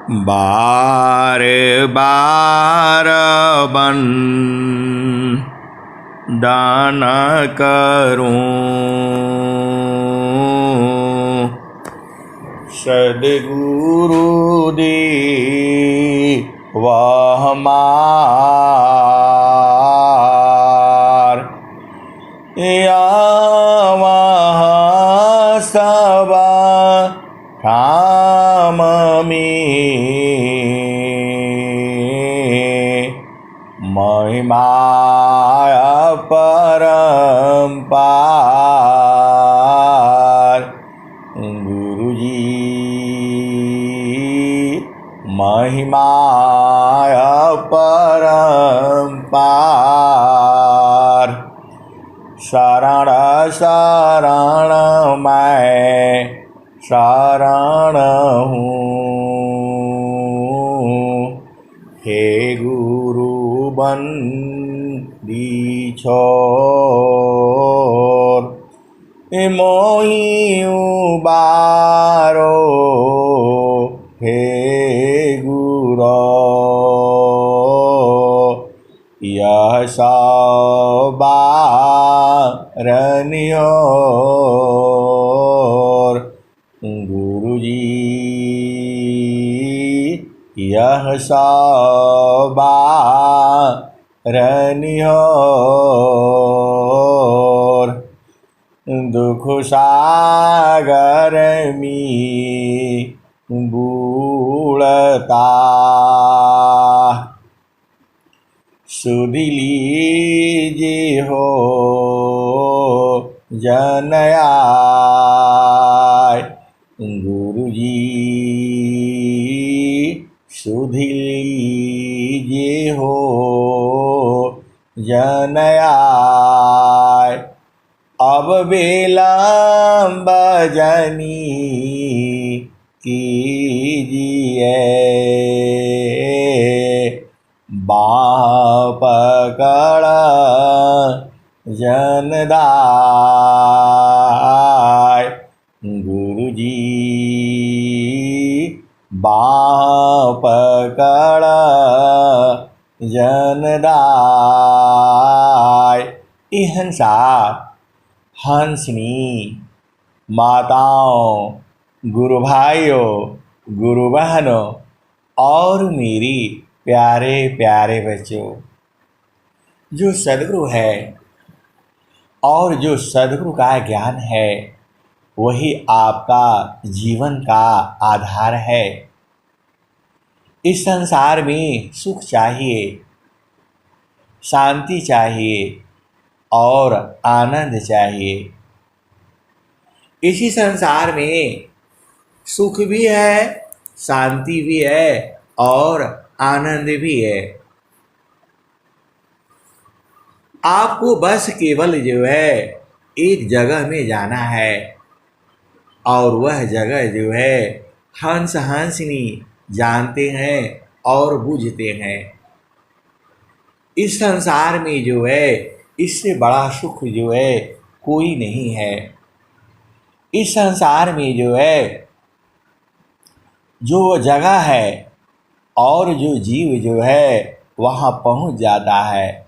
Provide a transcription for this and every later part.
बार बार बन दान करूं, सद्गुरु दे वह मार, या वह सब ठाम में महिमा परम्पार। गुरुजी महिमा परम्पार। शरण शरण मैं शरण हूँ, हे गुरु बंदी छोर। मोहि उबारो हे गुरो, यह सब बारनियोर। गुरुजी यह सब बारनियोर। दुख सागर में बूढ़ता, सुध लीजिए हो जनयाय। गुरुजी सुध लीजिए हो जनयाय। अब विलंब जनी कीजिए, बाँह पकड़ जनदाय। गुरुजी बाँह पकड़ जनदाय। हंसा हंसनी माताओं, गुरु भाइयों, गुरु बहनों और मेरी प्यारे प्यारे बच्चों, जो सद्गुरु है और जो सद्गुरु का ज्ञान है वही आपका जीवन का आधार है। इस संसार में सुख चाहिए, शांति चाहिए और आनंद चाहिए। इसी संसार में सुख भी है, शांति भी है और आनंद भी है। आपको बस केवल जो है एक जगह में जाना है और वह जगह जो है हंस हंसनी जानते हैं और बूझते हैं। इस संसार में जो है इससे बड़ा सुख जो है कोई नहीं है। इस संसार में जो है जो जगह है और जो जीव जो है वहाँ पहुँच जाता है,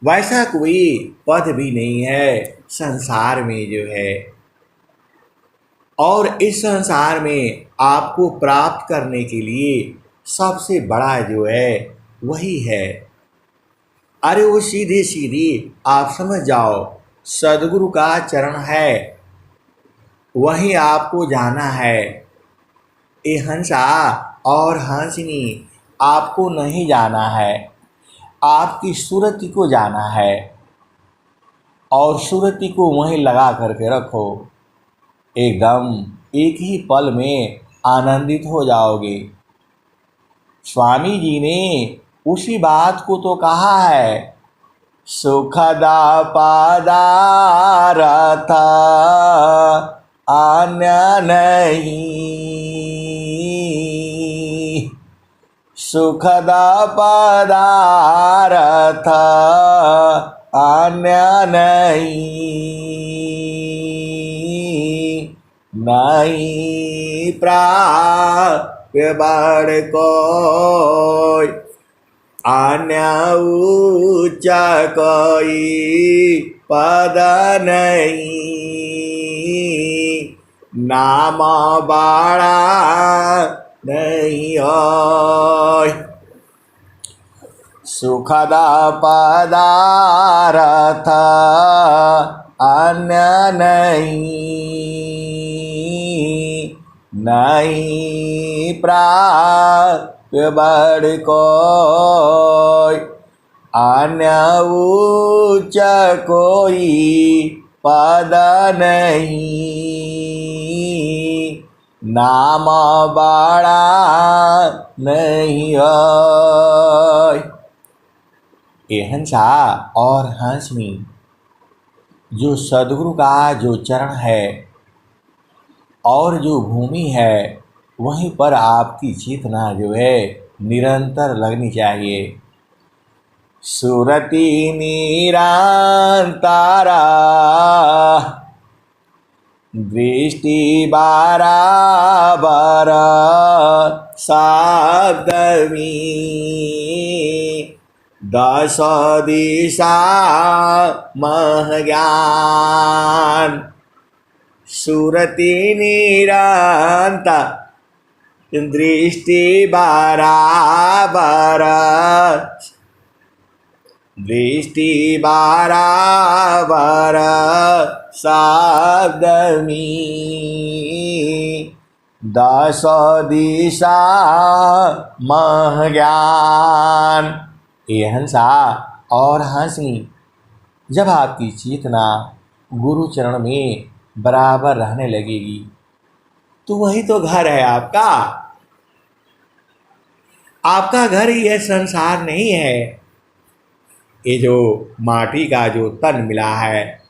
वैसा कोई पद भी नहीं है संसार में जो है। और इस संसार में आपको प्राप्त करने के लिए सबसे बड़ा जो है वही है। अरे वो सीधे सीधे आप समझ जाओ, सद्गुरु का चरण है, वहीं आपको जाना है। ये हंसा और हंसनी आपको नहीं जाना है, आपकी सूरती को जाना है और सूरती को वहीं लगा करके रखो। एकदम एक ही पल में आनंदित हो जाओगे। स्वामी जी ने उसी बात को तो कहा है, सुखदा पदारथ अन्य नहीं, सुखदा पदारथ अन्य नहीं, नहीं प्राप्त बढ़ कोई, अन्य ऊंचा कोई पद नहीं, नाम बड़ा नहीं होय। सुखद पदार्थ अन्य नहीं, नहीं प्राप्य बढ़ कोई, अन्य उच्च कोई पद नहीं, नाम बड़ा नहीं होय। ये हंसा और हंसनी, जो सद्गुरु का जो चरण है और जो भूमि है, वहीं पर आपकी चेतना जो है निरंतर लगनी चाहिए। सुरति निरंतरा दृष्टि बराबर शब्दमी, दश दिशा मह ज्ञान। सुरति निरंतर दृष्टि बराबर, दृष्टि बराबर शब्दमी, दश दिशा मह ज्ञान। ये हंसा और हंसनी, जब आपकी चेतना गुरु चरण में बराबर रहने लगेगी तो वही तो घर है आपका। आपका घर यह संसार नहीं है। ये जो माटी का जो तन मिला है,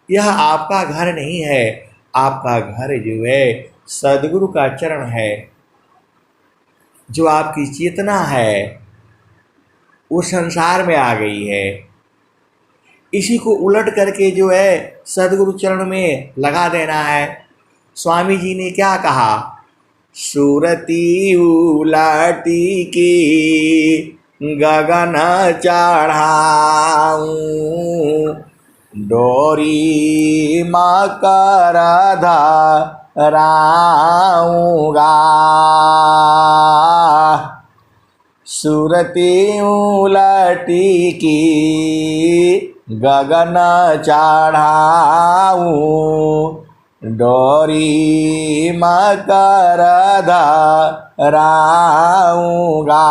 यह आपका घर नहीं है। आपका घर जो है सद्गुरु का चरण है। जो आपकी चेतना है वो संसार में आ गई है। इसी को उलट करके जो है सद्गुरु चरण में लगा देना है। स्वामी जी ने क्या कहा? सुरती उलटी की गगन चढ़ाऊं, डोरी मकर धराऊंगा। सुरती उलटी की गगन चढ़ाऊं, डोरी मकर धराऊंगा।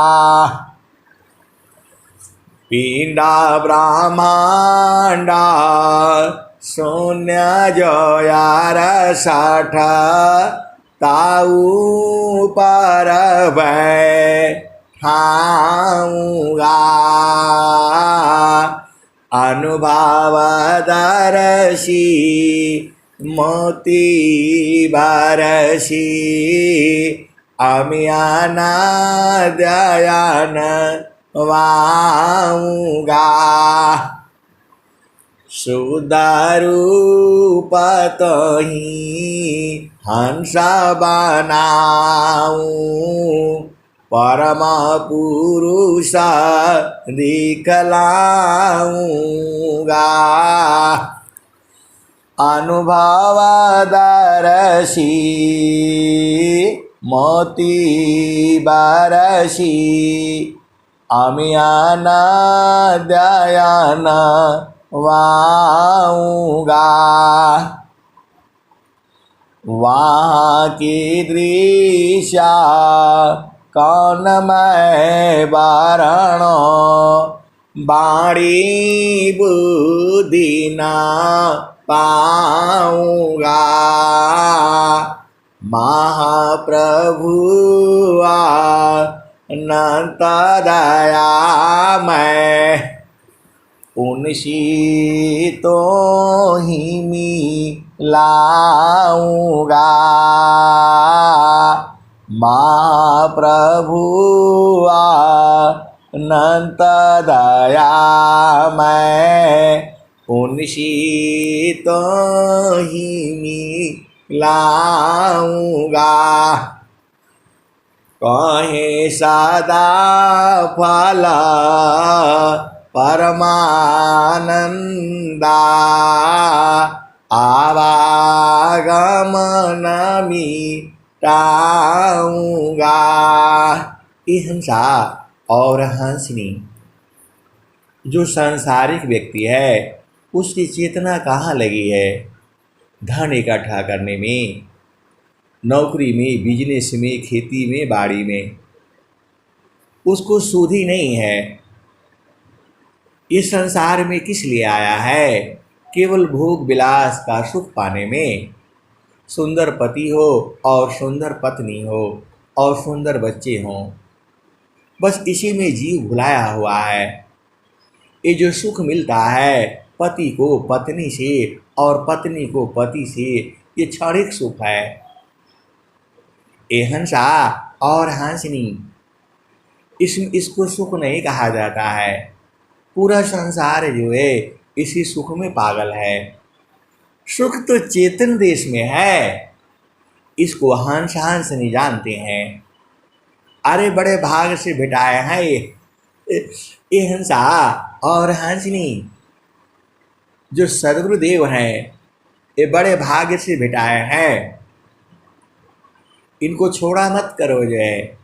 पिंडा ब्रह्मांडा शून्य जो यार साठ, ताऊ पर बैठाऊंगा। अनुभव दर्शी मोती बरसी, अमियाना दयान वाऊंगा। सुदारूप तो ही हंस बनाऊं, परम पुरुष दिखलाऊंगा। अनुभव दर्शी मोती बरसी, अमियाना दयान वाऊंगा। वहाँ की दृश्य कौन मैं बारणो, बाणी बुद्धि ना पाऊंगा। महाप्रभु अनंत दया मैं, उनसी तो ही मिलाऊंगा। महाप्रभु अनंत दया मैं, उनसी तो ही मिलाऊंगा। कहे सदा फल परमानंदा आवागमन मिटाऊंगा। ये हंसा और हंसनी। जो सांसारिक व्यक्ति है उसकी चेतना कहाँ लगी है? धन इकट्ठा करने में, नौकरी में, बिजनेस में, खेती में, बाड़ी में। उसको सुध ही नहीं है। इस संसार में किस लिए आया है? केवल भोग विलास का सुख पाने में। सुंदर पति हो और सुंदर पत्नी हो और सुंदर बच्चे हों, बस इसी में जीव भुलाया हुआ है। ये जो सुख मिलता है पति को पत्नी से और पत्नी को पति से, ये क्षणिक सुख है। ये हंसा और हंसनी, इसको सुख नहीं कहा जाता है। पूरा संसार जो है इसी सुख में पागल है। सुख तो चेतन देश में है, इसको हंस हंस नहीं जानते हैं। अरे बड़े भाग से भेटाए हैं ये हंसा और हंसनी। जो सदगुरुदेव हैं ये बड़े भाग्य से भेटाए हैं। इनको छोड़ा मत करो। जो है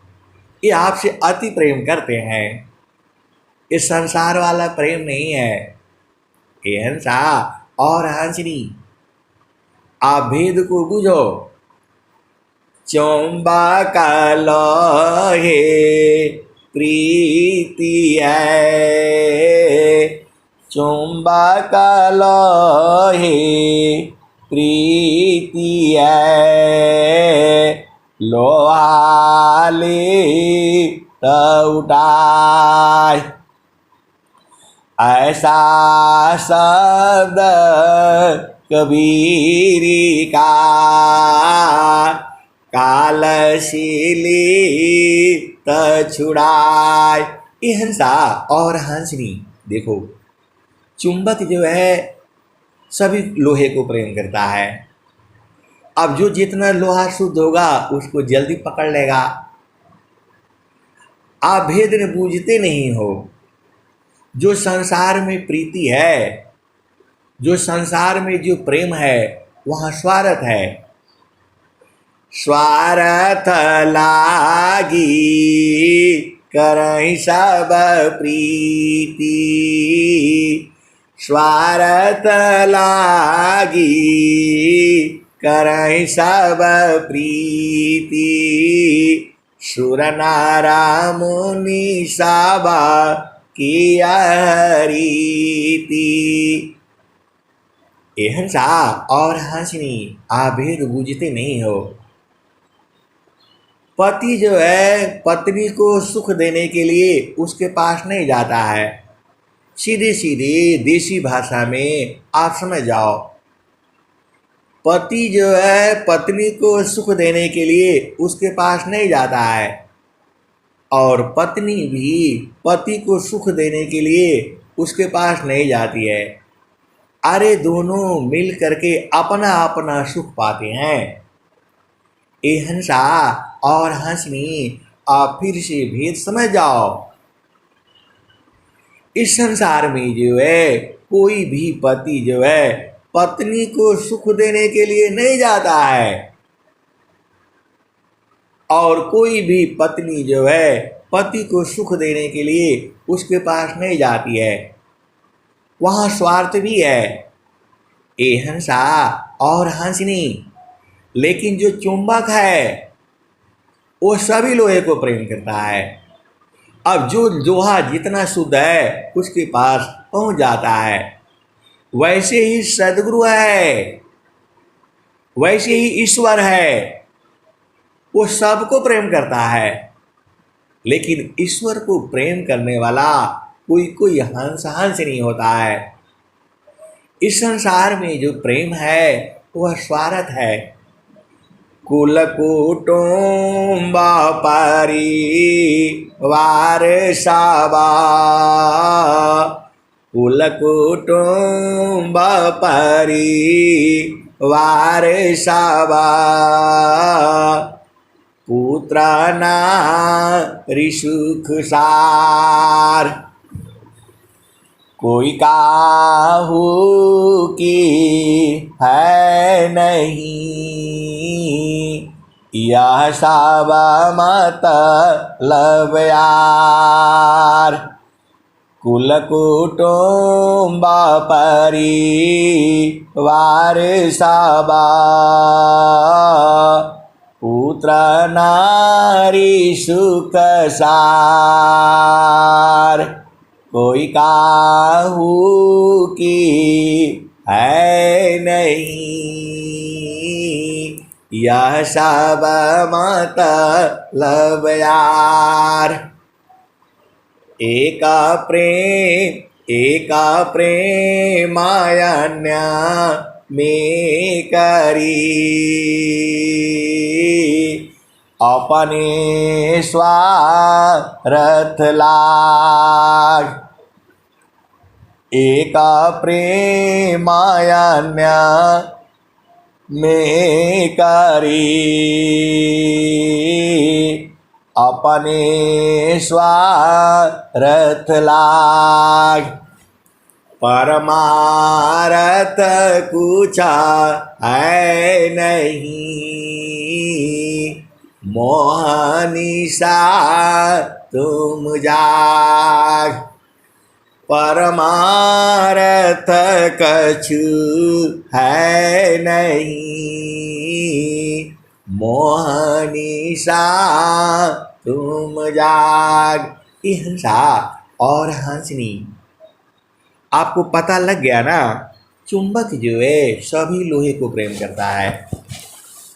ये आपसे अति प्रेम करते हैं। ये संसार वाला प्रेम नहीं है। ये हंसा और हंसनी, आप भेद को बुझो। चुंबक लोहे प्रीति है, चुंबक लोहे प्रीति है। लोहाले उठाए, ऐसा शब्द कबीरी का। कालशीली छुड़ाए। ये हंसा और हंसनी। देखो चुंबक जो है सभी लोहे को प्रेम करता है। अब जो जितना लोहा शुद्ध होगा उसको जल्दी पकड़ लेगा। आप भेद न बूझते नहीं हो। जो संसार में प्रीति है, जो संसार में जो प्रेम है, वहाँ स्वार्थ है। स्वार्थ लागी करहि सब प्रीति, स्वार्थ लागी करहि सब प्रीति। सुर नर मुनि सब किया रीति। ये हंसा और हंसनी, आप भेद बूझते नहीं हो। पति जो है पत्नी को सुख देने के लिए उसके पास नहीं जाता है। सीधे सीधे देसी भाषा में आप समझ जाओ। पति जो है पत्नी को सुख देने के लिए उसके पास नहीं जाता है, और पत्नी भी पति को सुख देने के लिए उसके पास नहीं जाती है। अरे दोनों मिल करके अपना अपना सुख पाते हैं। ये हंसा और हंसनी, आप फिर से भेद समझ जाओ। इस संसार में जो है कोई भी पति जो है पत्नी को सुख देने के लिए नहीं जाता है, और कोई भी पत्नी जो है पति को सुख देने के लिए उसके पास नहीं जाती है। वहाँ स्वार्थ भी है। ये हंसा और हंसनी। लेकिन जो चुंबक है वो सभी लोहे को प्रेम करता है। अब जो लोहा जितना शुद्ध है उसके पास पहुंच जाता है। वैसे ही सदगुरु है, वैसे ही ईश्वर है, वो सबको प्रेम करता है। लेकिन ईश्वर को प्रेम करने वाला कोई कोई हंस हंस नहीं होता है। इस संसार में जो प्रेम है वह स्वार्थ है। कुल कुटुंब परिवार सभा, कुल कुटुंब परिवार सभा। पुत्र नारी सुख सार। कोई काहू की है नहीं, यह सब मतलब यार। कुल कुटुंब परिवार सब, पुत्र नारी सुख सार। कोई काहू की है नहीं, यह सब मतलब यार। एक प्रेम अन्य में करी, अपने स्वार्थ लाग। एक प्रेम अन्य में करी, अपने स्वार्थ लाग। परमारथ कुछ है नहीं, मोहनिशा तुम जाग। परमारथ कछु है नहीं, मोहनिशा तुम जाग। ये हंसा और हंसनी, आपको पता लग गया ना, चुंबक जो है सभी लोहे को प्रेम करता है।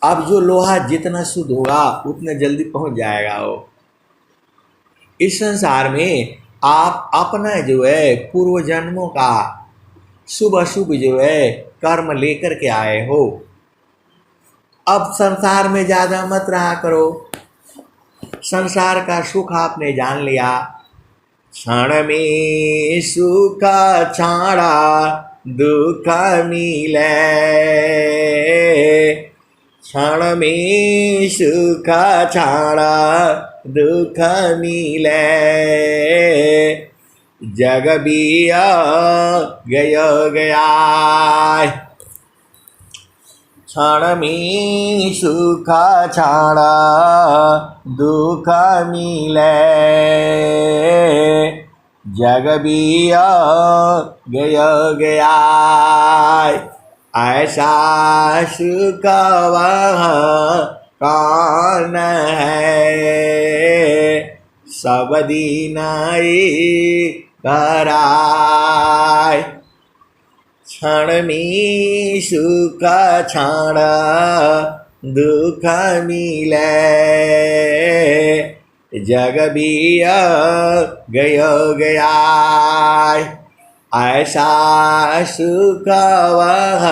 अब जो लोहा जितना शुद्ध होगा उतना जल्दी पहुंच जाएगा वो। इस संसार में आप अपना जो है पूर्व जन्मों का शुभ अशुभ जो है कर्म लेकर के आए हो। अब संसार में ज़्यादा मत रहा करो, संसार का सुख आपने जान लिया। क्षण में सुख छाड़ा दुख मिले, क्षण में सुख छाड़ा दुख मिले। जग बिया गयो गया, क्षण में सुख छाड़ा दुख मिले। जग बिया गयो गया, ऐसा सुख वहाँ कौन है, सब दीनाई कराय। क्षण में सुख क्षण दुख मिले, जग बिया गयो गया, ऐसा सुख वह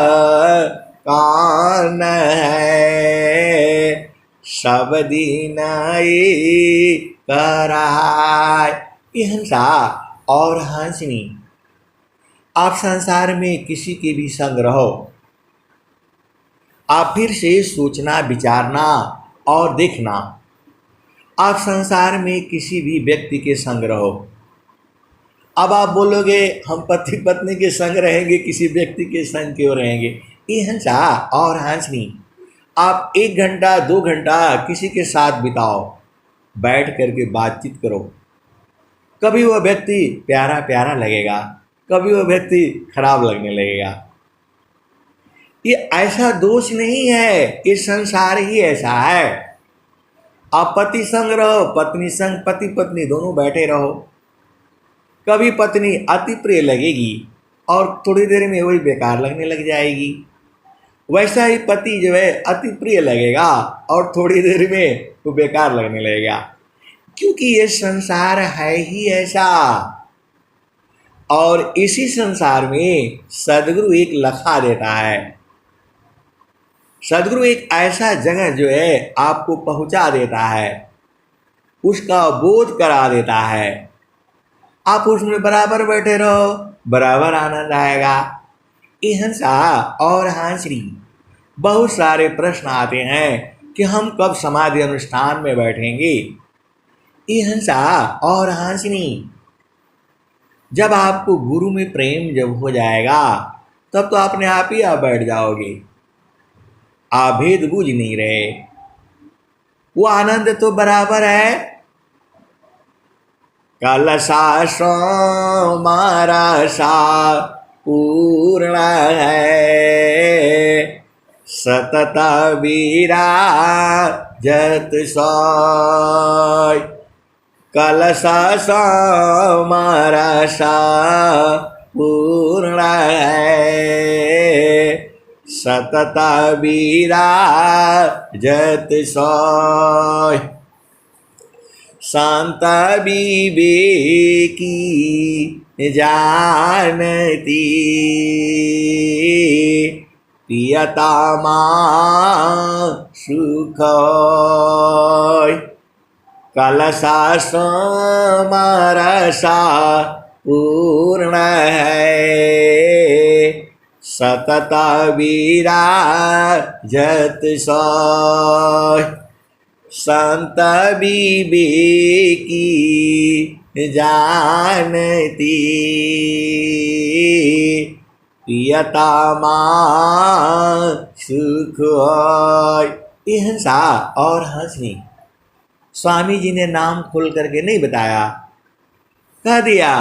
कौन है, सब दीनाई कराय। ये हंसा और हंसनी, आप संसार में किसी के भी संग रहो, आप फिर से सोचना विचारना और देखना। आप संसार में किसी भी व्यक्ति के संग रहो, अब आप बोलोगे हम पति पत्नी के संग रहेंगे, किसी व्यक्ति के संग क्यों रहेंगे। ये हंसा और हंसनी, आप 1 घंटा 2 घंटा किसी के साथ बिताओ, बैठ करके बातचीत करो। कभी वह व्यक्ति प्यारा प्यारा लगेगा, कभी वह व्यक्ति खराब लगने लगेगा। ये ऐसा दोष नहीं है, ये संसार ही ऐसा है। आप पति संग रहो, पत्नी संग, पति पत्नी दोनों बैठे रहो, कभी पत्नी अति प्रिय लगेगी और थोड़ी देर में वही बेकार लगने लग जाएगी। वैसा ही पति जो है अति प्रिय लगेगा और थोड़ी देर में वो बेकार लगने लगेगा, क्योंकि ये संसार है ही ऐसा। और इसी संसार में सदगुरु एक लखा देता है। सदगुरु एक ऐसा जगह जो है आपको पहुंचा देता है, उसका बोध करा देता है। आप उसमें बराबर बैठे रहो, बराबर आनंद आएगा। ये हंसा और हंसरी, बहुत सारे प्रश्न आते हैं, कि हम कब समाधि अनुष्ठान में बैठेंगे। ये हंसा और हंसनी, जब आपको गुरु में प्रेम जब हो जाएगा तब तो अपने आप ही आप बैठ जाओगे। आप भेद बूझ नहीं रहे, वो आनंद तो बराबर है। कलसा सोमारसा पूर्ण है, सतत विराजत सोय। कलसा सोमारसा पूर्ण है, सतत विराजत सोय। शांत विवेकी जानती, प्रियता सुख। कलसा सोमरसा पूर्ण है, सतत विराजत सोय। संत विवेकी जानती, प्रियता सुख होय। ये हंसा और हंसनी, स्वामी जी ने नाम खोल करके नहीं बताया, कह दिया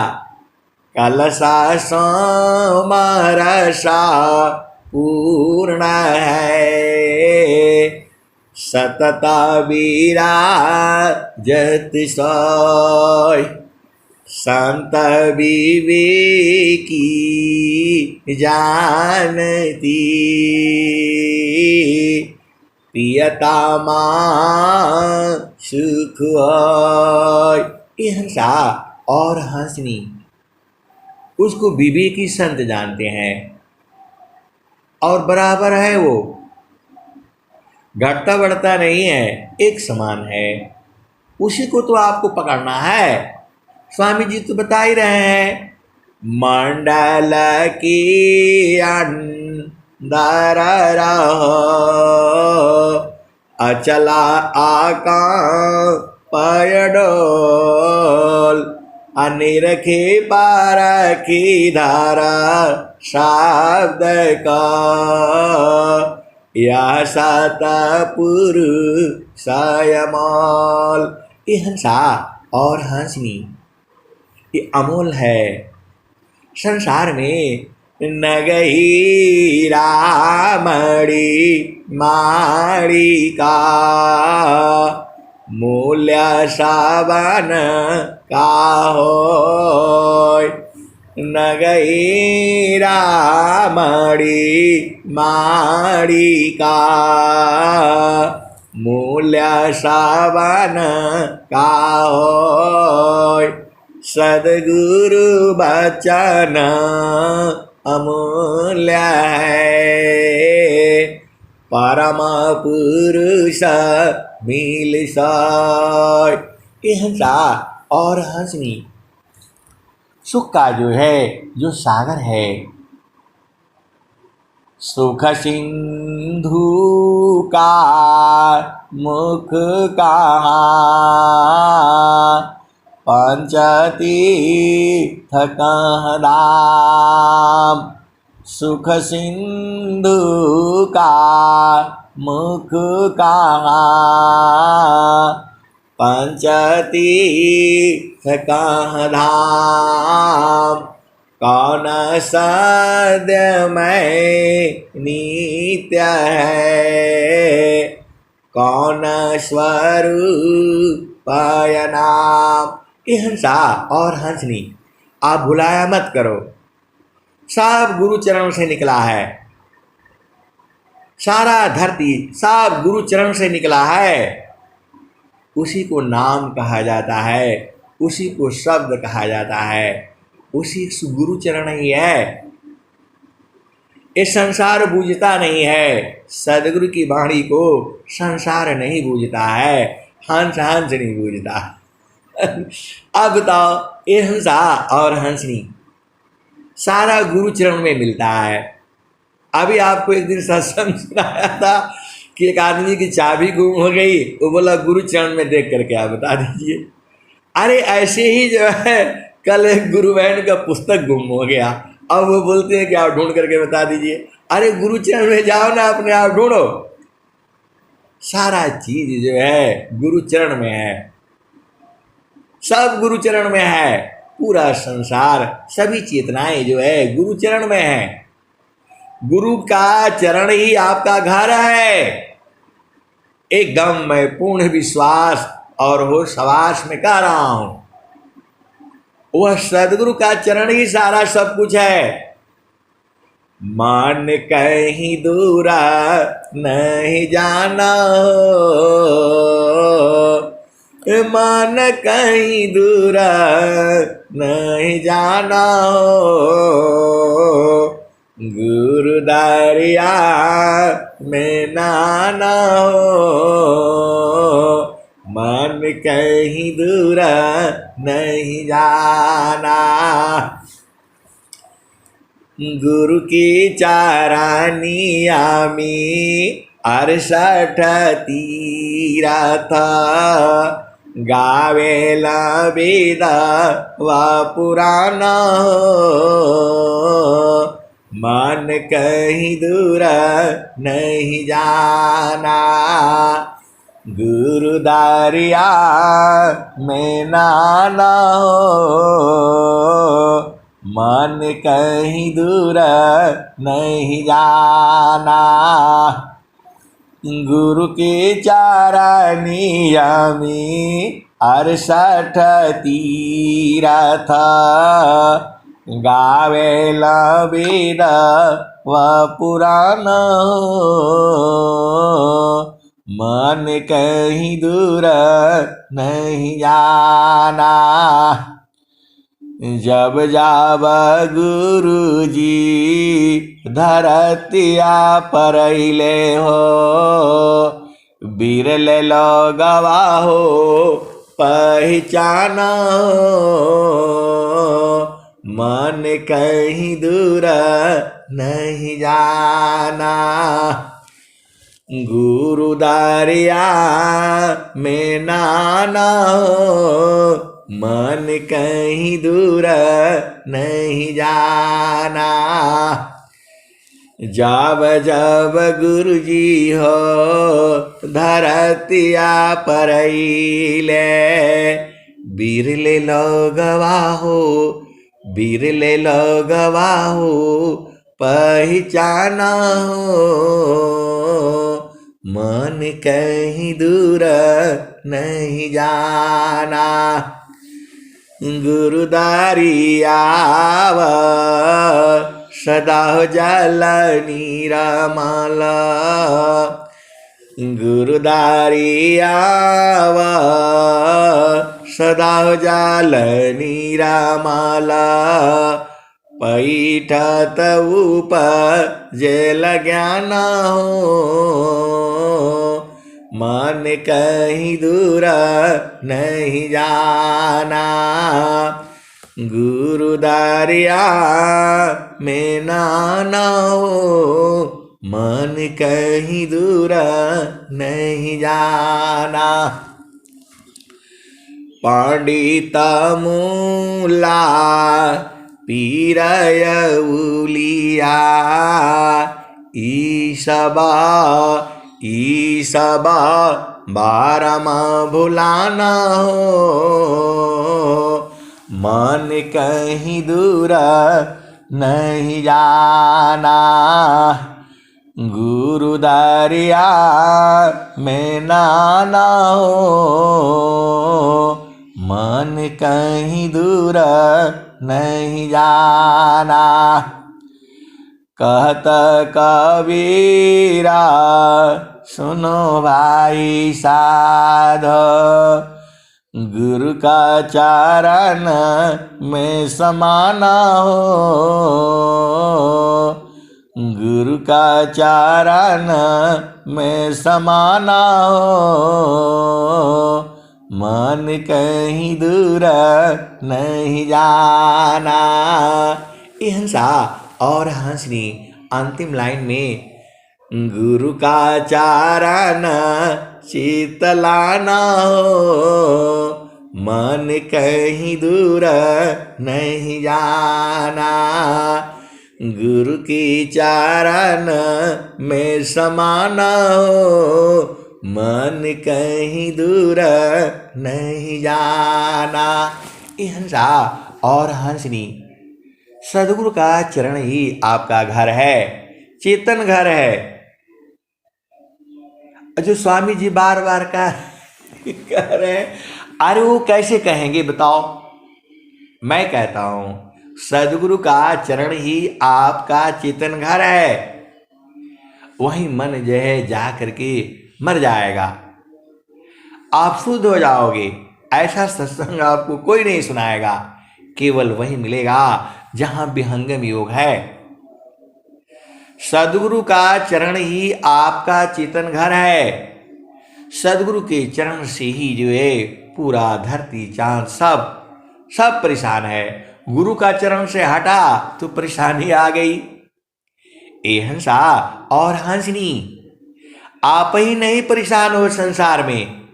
कलसा सोमरसा पूर्ण है, सतत विराजत सोय। संत विवेकी जानती, प्रियता सुख होय। ये हंसा और हंसनी, उसको विवेकी संत जानते हैं और बराबर है, वो घटता बढ़ता नहीं है, एक समान है। उसी को तो आपको पकड़ना है। स्वामी जी तो बता ही रहे हैं, मंडल की अंदर रहो, अचला आकाश पयडोल। अनिरखे पारखी धारा शब्द का, या सतपुरुष अमोल। ये हंसा और हंसनी, ये अमोल है। संसार में नगही रामड़ी माड़ी का, मूल्य सावन का होय। नगही रामड़ी माड़ी का, मूल्य सावन का होय। सद्गुरु बचन अमूल्य है, परम पुरुष मिल सोय। ये हंसा और हंसनी, सुख का जो है, जो सागर है, सुख सिंधु का मुख कहाँ, पंचतीर्थ कहाँ धाम। सुख सिंधु का मुख कहाँ, पंचतीर्थ कहाँ धाम। कौन सद्य में नित्य है, कौन स्वरूप नाम। ये हंसा और हंसनी, आप भुलाया मत करो, सब गुरु चरण से निकला है। सारा धरती सब गुरु चरण से निकला है। उसी को नाम कहा जाता है, उसी को शब्द कहा जाता है, उसी गुरु चरण ही है। ये संसार बूझता नहीं है, सदगुरु की वाणी को संसार नहीं बूझता है, हंस हंस नहीं बूझता। अब बताओ, ये हंसा और हंसनी सारा गुरु चरण में मिलता है। अभी आपको एक दिन सत्संग सुनाया था कि एक आदमी की चाबी गुम हो गई, वो बोला गुरु चरण में देख करके आप बता दीजिए। अरे ऐसे ही जो है कल एक गुरु बहन का पुस्तक गुम हो गया, अब वो बोलते हैं कि आप ढूंढ करके बता दीजिए। अरे गुरु चरण में जाओ ना, अपने आप ढूंढो। सारा चीज जो है गुरु चरण में है, सब गुरु चरण में है। पूरा संसार, सभी चेतनाएं जो है गुरु चरण में है। गुरु का चरण ही आपका घर है। एकदम मैं पूर्ण विश्वास और होशवास में कह रहा हूं, वह सदगुरु का चरण ही सारा सब कुछ है। मान कहीं दूरा नहीं जाना हो, मान कहीं दूरा नहीं जाना हो, गुरुदारिया में नाना हो, मन कहीं दूरा नहीं जाना। गुरु की चारानिया में 68 तीरथ, गावेला वेदा व पुराना हो, मन कहीं दूर नहीं जाना, गुरुदारिया में नाना हो, मन कहीं दूर नहीं जाना। गुरु के चारानिया में 68 तीरथ, गावेला वेद व पुराण हो, मन कहीं दूर नहीं जाना। जब जाब गुरु जी धरतिया परैले हो, बिरले लगवा हो पहचाना हो, मन कहीं दूर नहीं जाना, गुरुदारिया में नाना हो, मन कहीं दूर नहीं जाना। जब जब गुरु जी हो धरतिया परैले, बिरले लगवा हो, बिरले लगवा हो पहचाना हो, मन कहीं दूर नहीं जाना, गुरुदारिया सदा हो जल निरामला, गुरुदारिया सदा हो जल निरामला, पैठत उपजेल ज्ञान हो, मन कहीं दूर नहीं जाना, गुरुदारिया में नाना हो, मन कहीं दूर नहीं जाना। पंडित मूला पीरय उलिया, ईसबा बारमा भुलाना हो, मन कहीं दूर नहीं जाना, गुरुदारिया में नाना हो, मन कहीं दूर नहीं जाना। कहत कबीरा सुनो भाई साध, गुरु का चरण में समाना हो, गुरु का चरण में समाना हो, मन कहीं दूर नहीं जाना। ये हंसा और हंसनी अंतिम लाइन में गुरु का चारण शीतला न हो, मन कहीं दूर नहीं जाना। गुरु की चरण में समाना हो, मन कहीं दूर नहीं जाना। ये हंसा और हंसनी, सदगुरु का चरण ही आपका घर है, चेतन घर है। जो स्वामी जी बार बार कह रहे हैं, अरे वो कैसे कहेंगे बताओ। मैं कहता हूं सदगुरु का चरण ही आपका चेतन घर है। वहीं मन जो है जा करके मर जाएगा, आप शुद्ध हो जाओगे। ऐसा सत्संग आपको कोई नहीं सुनाएगा, केवल वही मिलेगा जहां विहंगम योग है। सदगुरु का चरण ही आपका चेतन घर है। सदगुरु के चरण से ही जो है पूरा धरती चांद सब परेशान है। गुरु का चरण से हटा तो परेशानी आ गई। ए हंसा और हंसनी, आप ही नहीं परेशान हो संसार में।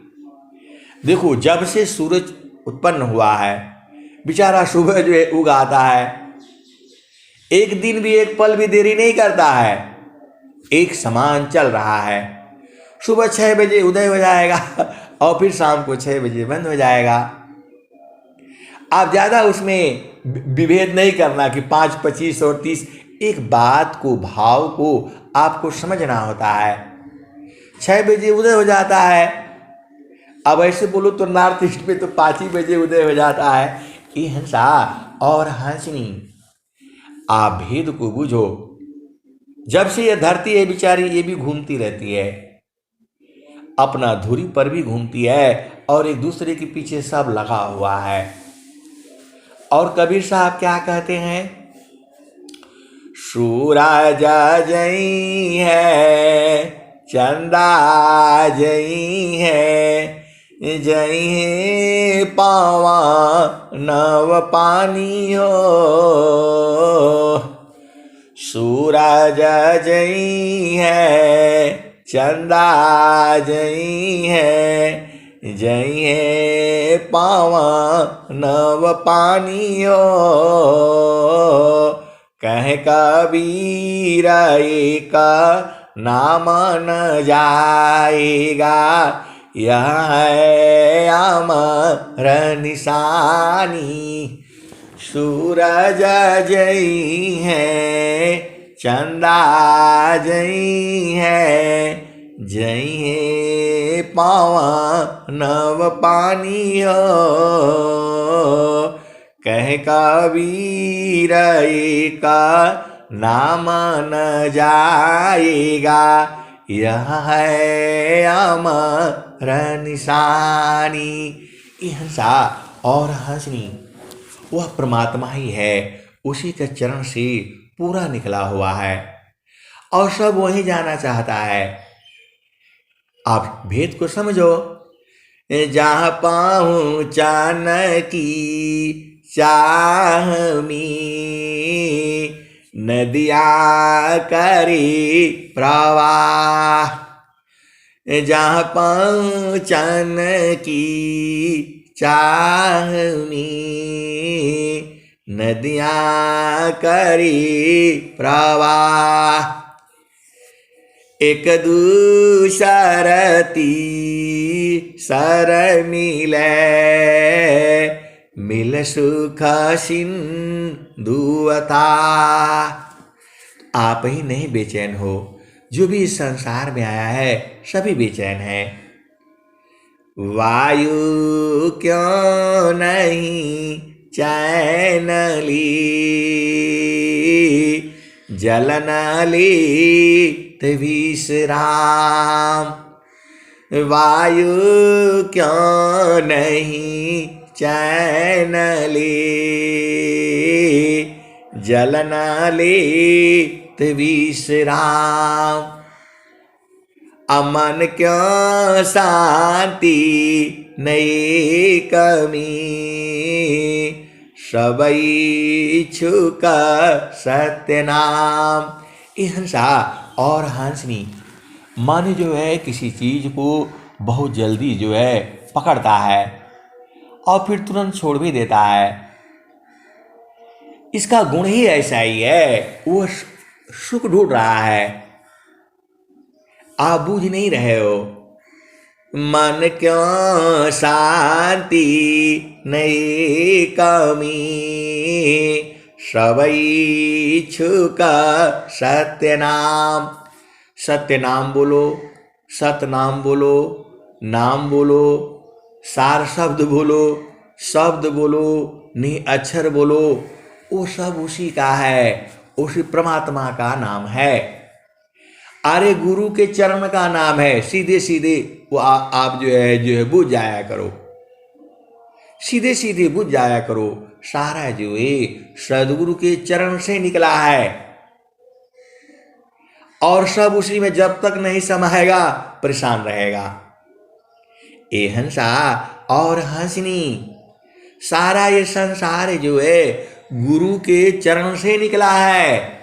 देखो, जब से सूरज उत्पन्न हुआ है, बेचारा सुबह जो है उगाता है, एक दिन भी एक पल भी देरी नहीं करता है, एक समान चल रहा है। सुबह 6 बजे उदय हो जाएगा और फिर शाम को 6 बजे बंद हो जाएगा। आप ज़्यादा उसमें विभेद नहीं करना कि 5, 25 और 30। एक बात को, भाव को आपको समझना होता है। 6 बजे उदय हो जाता है, अब ऐसे बोलो तो नॉर्थ ईस्ट में तो 5 ही बजे उदय हो जाता है। ये हंसा और हंसनी, आप भेद को बूझो। जब से ये धरती है बेचारी, ये भी घूमती रहती है, अपना धुरी पर भी घूमती है और एक दूसरे के पीछे सब लगा हुआ है। और कबीर साहब क्या कहते हैं, सूरज जई है, चंदा जई है, जई है पावा नव पानी हो। सूरज जई है, चंदा जई है, जई है पावा नव पानी हो। कह कबीर एक नाम न जाएगा, यह है अमर निशानी। सूरज जई है, चंदा जई है, जई है पावा नव पानी हो। कह कबीर एक नाम न जाएगा, यह है अमर निशानी। ये हंसा और हंसनी, वह परमात्मा ही है, उसी के चरण से पूरा निकला हुआ है और सब वही जाना चाहता है। आप भेद को समझो। जहाँ पहुँचान की चाह में, नदिया करी प्रवाह। जहाँ पहुँचान की चाह में, नदियाँ करी प्रवाह। एक दूसरती सर मिले, मिल सुख सिंधुवता। आप ही नहीं बेचैन हो, जो भी इस संसार में आया है सभी बेचैन है। वायु क्यों नहीं चैन ली, जलन ली विश्राम। वायु क्यों नहीं चैन ली, जलन ली विश्राम। अमन क्यों शांति नहीं कमी, सबई छुक सत्य नाम। ये हंसा और हंसनी, मन जो है किसी चीज को बहुत जल्दी जो है पकड़ता है और फिर तुरंत छोड़ भी देता है। इसका गुण ही ऐसा ही है, वो सुख ढूंढ रहा है, आप बूझ नहीं रहे हो। मन क्यों शांति नहीं कमी, सबई छुक सत्य नाम। सत्य नाम बोलो, सत नाम बोलो, नाम बोलो, सार शब्द बोलो, शब्द बोलो, नि अक्षर बोलो, वो सब उसी का है, उसी परमात्मा का नाम है। अरे गुरु के चरण का नाम है, सीधे सीधे वो आप जो है बुझ जाया करो, सीधे सीधे बुझ जाया करो। सारा जो है सदगुरु के चरण से निकला है और सब उसी में जब तक नहीं समाएगा परेशान रहेगा। ए हंसा और हंसनी, सारा ये संसार जो है गुरु के चरण से निकला है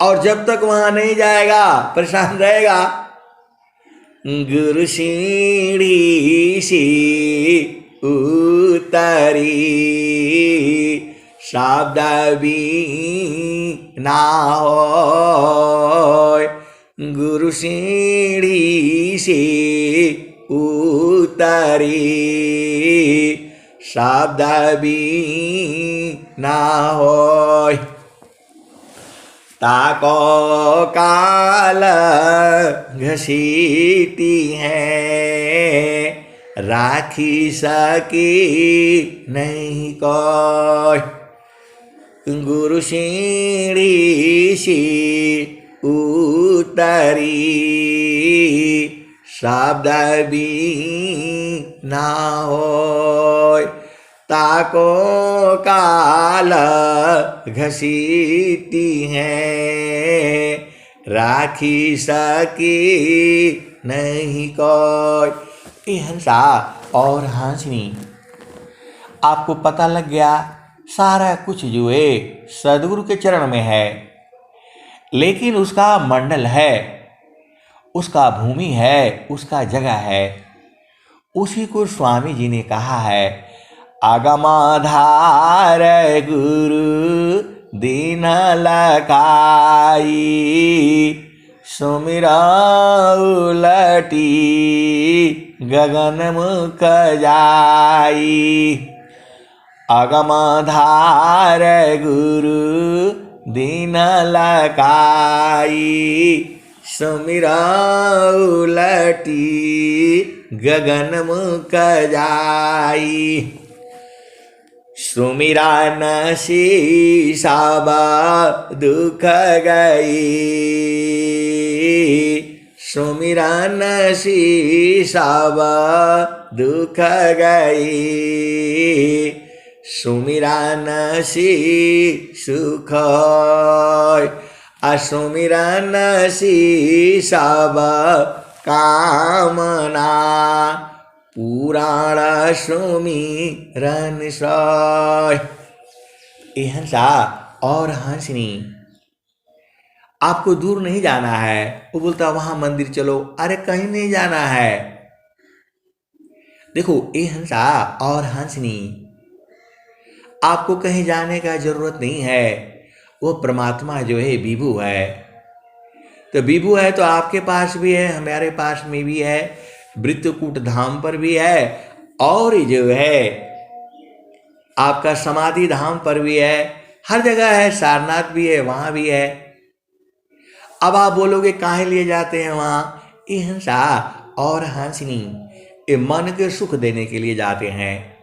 और जब तक वहां नहीं जाएगा परेशान रहेगा। गुरु सीढ़ी सी उतरी, शब्द भी ना होय। गुरु सीढ़ी सी उतरी, शब्द भी ना होय। ताको काल घसीटी है, राखी सकी नहीं कोई। गुरु सीढ़ी सी उतरी, शब्द भी ना होय। ताको काल घसीटी है, राखी सकी नहीं कोई। ये हंसा और हंसनी, आपको पता लग गया सारा कुछ जो है सदगुरु के चरण में है, लेकिन उसका मंडल है, उसका भूमि है, उसका जगह है। उसी को स्वामी जी ने कहा है, आगमाधार गुरु दीन लखाई, सुमिरा उलटी गगन मुख जाई। आगमाधार गुरु दीन लखाई, सुमिरा उलटी गगन मुख जाई। सुमिरा नसी साबा दुख गई, सुमिरा नसी साबा दुख गई। सुमिरा नसी सुख, असुमिरा नसी साबा कामना। पुराण सुमिरन सय। ये हंसा और हंसनी, आपको दूर नहीं जाना है। वो बोलता वहां मंदिर चलो, अरे कहीं नहीं जाना है। देखो ये हंसा और हंसनी, आपको कहीं जाने का जरूरत नहीं है। वो परमात्मा जो है विभु है, तो विभु है तो आपके पास भी है, हमारे पास में भी है, वृत्तकूट धाम पर भी है, और जो है आपका समाधि धाम पर भी है, हर जगह है। सारनाथ भी है, वहां भी है। अब आप बोलोगे काहे लिए जाते हैं वहां? ये हंसा और हंसनी ये मन के सुख देने के लिए जाते हैं,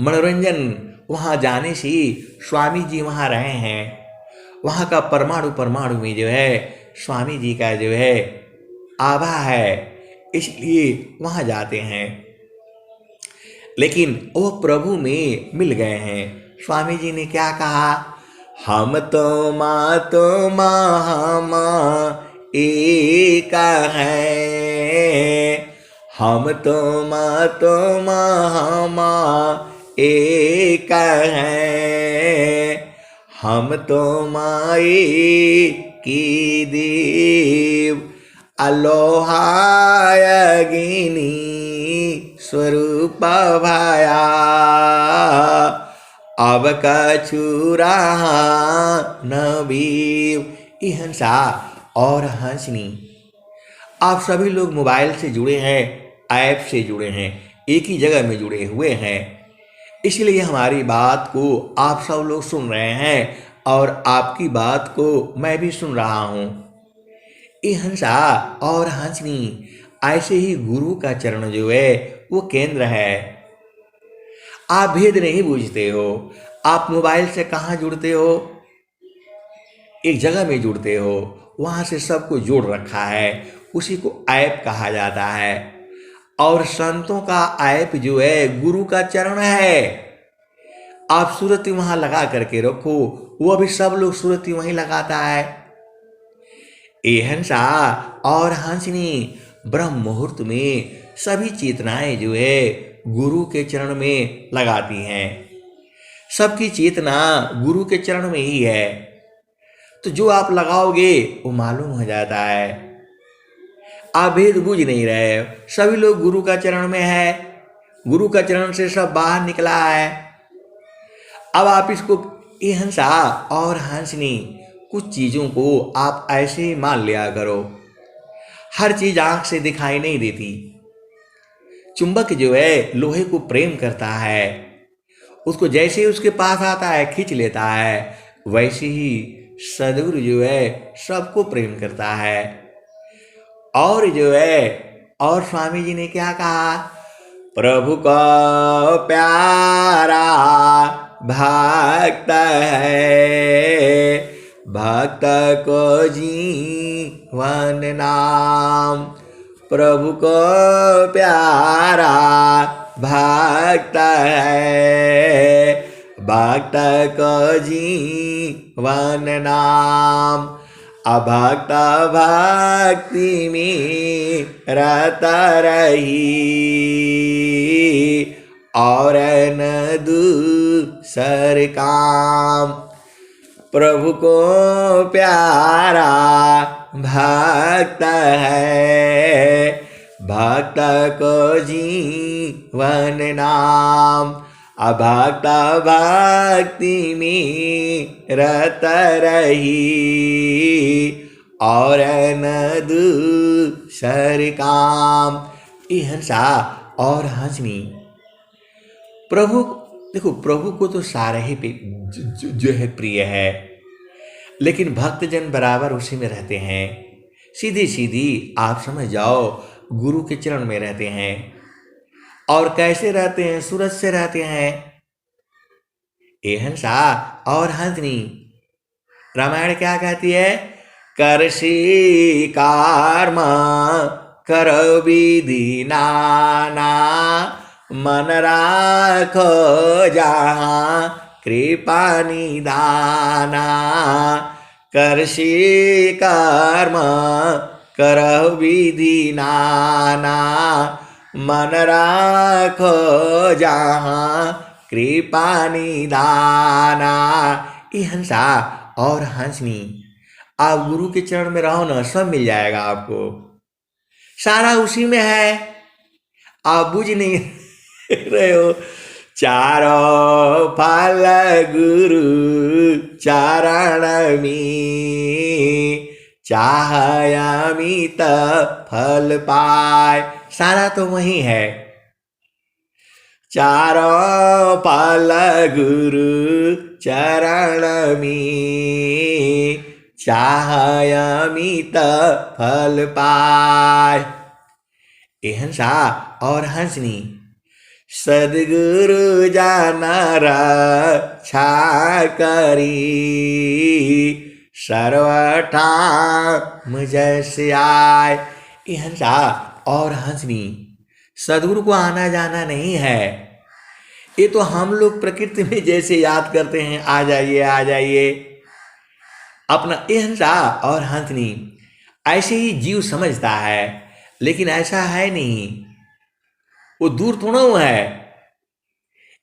मनोरंजन। वहां जाने से स्वामी जी वहां रहे हैं, वहां का परमाणु परमाणु में जो है स्वामी जी का जो है आभा है, इसलिए वहां जाते हैं। लेकिन वो प्रभु में मिल गए हैं। स्वामी जी ने क्या कहा? हम तो हम एक हैं, हम तो हम एक हैं, हम तो की देव अलोहाय अग्नि स्वरूप भया अब कछु रहा न बीव। हंसा और हंसनी, आप सभी लोग मोबाइल से जुड़े हैं, ऐप से जुड़े हैं, एक ही जगह में जुड़े हुए हैं, इसलिए हमारी बात को आप सब लोग सुन रहे हैं और आपकी बात को मैं भी सुन रहा हूँ। ये हंसा और हंसनी, ऐसे ही गुरु का चरण जो है वो केंद्र है। आप भेद नहीं बूझते हो, आप मोबाइल से कहाँ जुड़ते हो, एक जगह में जुड़ते हो, वहाँ से सबको जोड़ रखा है, उसी को ऐप कहा जाता है। और संतों का ऐप जो है गुरु का चरण है। आप सूरत वहां लगा करके रखो, वो भी सब लोग सूरत वहीं लगाता है। ए हंसा और हंसनी ब्रह्म मुहूर्त में सभी चेतनाएं जो है गुरु के चरण में लगाती हैं। सबकी चेतना गुरु के चरण में ही है, तो जो आप लगाओगे वो मालूम हो जाता है। आप भेद बूझ नहीं रहे, सभी लोग गुरु का चरण में है, गुरु का चरण से सब बाहर निकला है। अब आप इसको, ये हंसा और हंसनी, कुछ चीज़ों को आप ऐसे ही मान लिया करो। हर चीज आंख से दिखाई नहीं देती। चुंबक जो है लोहे को प्रेम करता है, उसको जैसे ही उसके पास आता है खींच लेता है, वैसे ही सदगुरु जो है सबको प्रेम करता है। और जो है, और स्वामी जी ने क्या कहा, प्रभु को प्यारा भक्त है, भक्त को जीवन नाम। प्रभु को प्यारा भक्त है, भक्त को जीवन नाम। अभक्त भक्ति में रत रही, और न दूसर काम। प्रभु को प्यारा भक्त है, भक्त को जीवन नाम। अभक्त भक्ति में रत रही, और न दूसर काम। ये हंसा और हंसनी, प्रभु देखो, प्रभु को तो सारे ही जो है प्रिय है, लेकिन भक्तजन बराबर उसी में रहते हैं। सीधी सीधी आप समझ जाओ, गुरु के चरण में रहते हैं। और कैसे रहते हैं, सूरज से रहते हैं। ए हंसा और हंसनी, रामायण क्या कहती है, करसी कर्मा करो विधि नाना, मन राखो जहाँ कृपा निधाना। करसी कर्म करो विधि नाना, मन राखो जहाँ कृपा निधाना। ये हंसा और हंसनी, आप गुरु के चरण में रहो ना, सब मिल जाएगा आपको, सारा उसी में है। आप बुझ नहीं रहे हो। चारों फल गुरु चरण में, चाहे अमित फल पाए, सारा तो वही है। चारों फल गुरु चरण में, चाहे अमित फल पाए। ए हंसा और हंसनी, सदगुरु जाना रक्षा करी, सर्वठाम जैसे आए। ये हंसा और हंसनी, सदगुरु को आना जाना नहीं है, ये तो हम लोग प्रकृति में जैसे याद करते हैं, आ जाइए आ जाइए अपना। ये हंसा और हंसनी, ऐसे ही जीव समझता है, लेकिन ऐसा है नहीं, वो दूर थोड़ा है।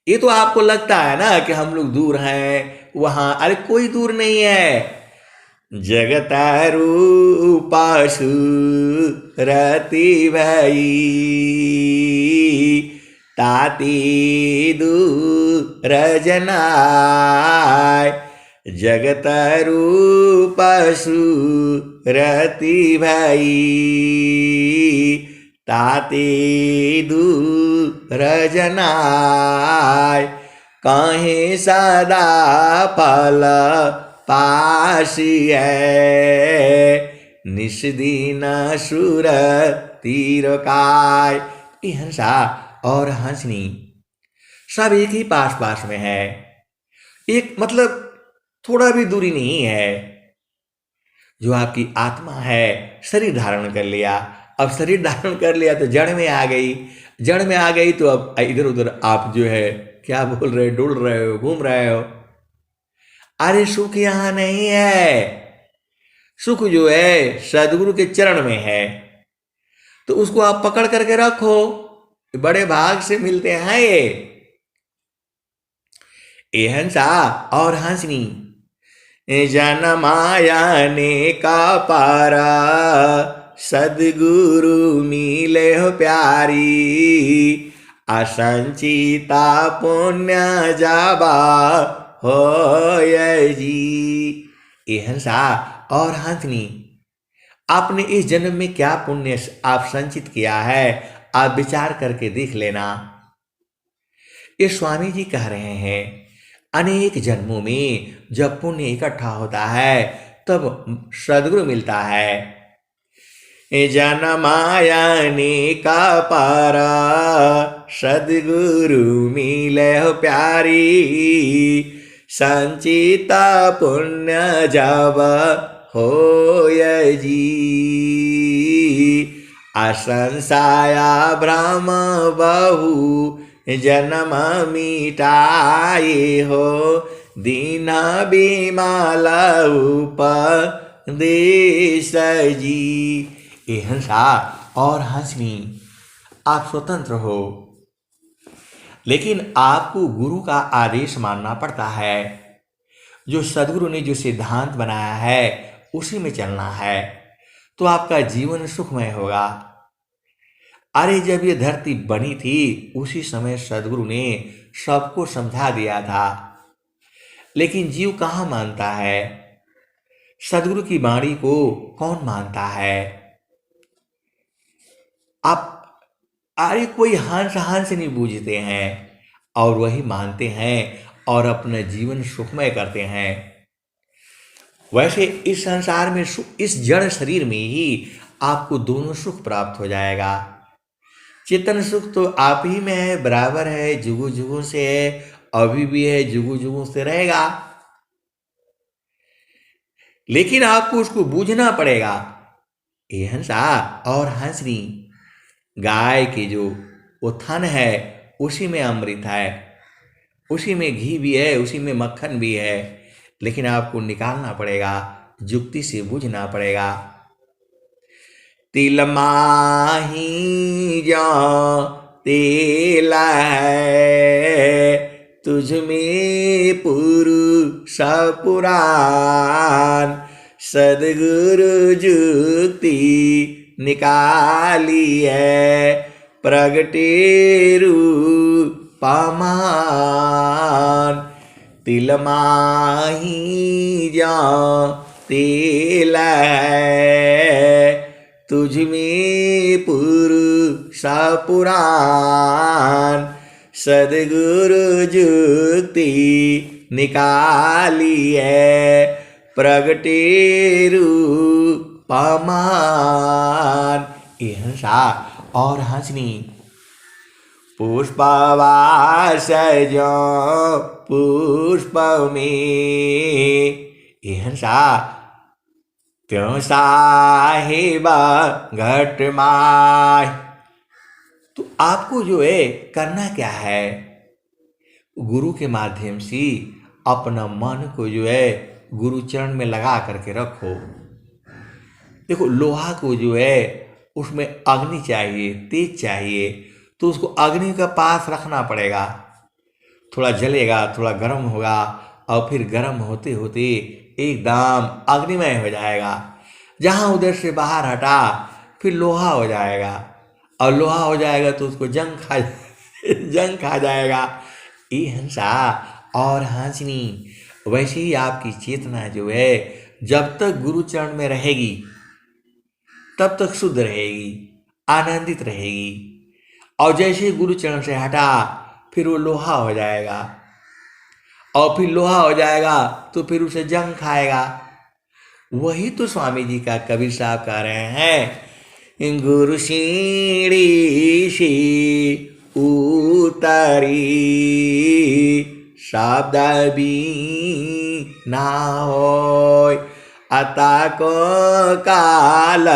ये तो आपको लगता है ना कि हम लोग दूर हैं वहां, अरे कोई दूर नहीं है। जगतारूपासु रति भई ताती दूर जनाय। जगतारूपासु रति भई ताती दूर जनाय। काहे सदा फल पासी है निष्दिन सुर तीर काय। ये हंसा और हंसनी सब एक ही पास पास में है, एक मतलब थोड़ा भी दूरी नहीं है। जो आपकी आत्मा है शरीर धारण कर लिया, अब शरीर धारण कर लिया तो जड़ में आ गई, जड़ में आ गई तो अब इधर उधर आप जो है क्या बोल रहे, डुल रहे हो, घूम रहे हो। अरे सुख यहां नहीं है, सुख जो है सदगुरु के चरण में है, तो उसको आप पकड़ करके रखो, बड़े भाग से मिलते हैं ये हंसा और हंसनी। जन माया ने का पारा सदगुरु मिले हो प्यारी। असंचिता पुण्य जाबा हो जी। ये हंसा और हंसनी आपने इस जन्म में क्या पुण्य आप संचित किया है, आप विचार करके देख लेना। ये स्वामी जी कह रहे हैं अनेक जन्मों में जब पुण्य इकट्ठा होता है तब सदगुरु मिलता है। जन माया ने का पारा सदगुरु मिले हो प्यारी। संचिता पुण्य जब हो जी। असंसाया भ्रम बहु जन्म मिटाए हो। दीन बिमल उपदेश जी। ये हंसा और हंसनी आप स्वतंत्र हो, लेकिन आपको गुरु का आदेश मानना पड़ता है। जो सदगुरु ने जो सिद्धांत बनाया है उसी में चलना है तो आपका जीवन सुखमय होगा। अरे जब ये धरती बनी थी उसी समय सदगुरु ने सबको समझा दिया था, लेकिन जीव कहाँ मानता है, सदगुरु की वाणी को कौन मानता है। आप अरे कोई हंस हंस नहीं बूझते हैं और वही मानते हैं और अपना जीवन सुखमय करते हैं। वैसे इस संसार में इस जड़ शरीर में ही आपको दोनों सुख प्राप्त हो जाएगा। चेतन सुख तो आप ही में है, बराबर है, जुगु जुगु से है, अभी भी है, जुगु जुगु से रहेगा, लेकिन आपको उसको बूझना पड़ेगा। ये हंसा और हंसनी गाय की जो वो थन है उसी में अमृत है, उसी में घी भी है, उसी में मक्खन भी है, लेकिन आपको निकालना पड़ेगा, जुक्ति से बूझना पड़ेगा। तिल माही जा तेल है तुझ में पुरुष पुराण। सदगुरु जुक्ति निकाली है प्रगटे रूपमान। तिल माही जा तेल है तुझ में पुरुष पुराण। सदगुरु जुक्ति निकाली है प्रगटे रूपमान। ये हंसा और हंसनी पुष्पवास जो पुष्प में। ये हंसा त्यों साहिबा घट माय। तो आपको जो है करना क्या है, गुरु के माध्यम से अपना मन को जो है गुरु चरण में लगा करके रखो। देखो लोहा को जो है उसमें अग्नि चाहिए, तेज चाहिए, तो उसको अग्नि का पास रखना पड़ेगा, थोड़ा जलेगा, थोड़ा गर्म होगा और फिर गर्म होते होते एकदम अग्निमय हो जाएगा। जहाँ उधर से बाहर हटा फिर लोहा हो जाएगा, और लोहा हो जाएगा तो उसको जंग खा जाएगा। ये हंसा और हंसनी, वैसे ही आपकी चेतना जो है जब तक गुरु चरण में रहेगी तब तक शुद्ध रहेगी, आनंदित रहेगी, और जैसे ही गुरु चरण से हटा फिर वो लोहा हो जाएगा, और फिर लोहा हो जाएगा तो फिर उसे जंग खाएगा। वही तो स्वामी जी का कबीर साहब कह रहे हैं, गुरु सीढ़ी सी उतरी शब्द भी ना होय, अता को काल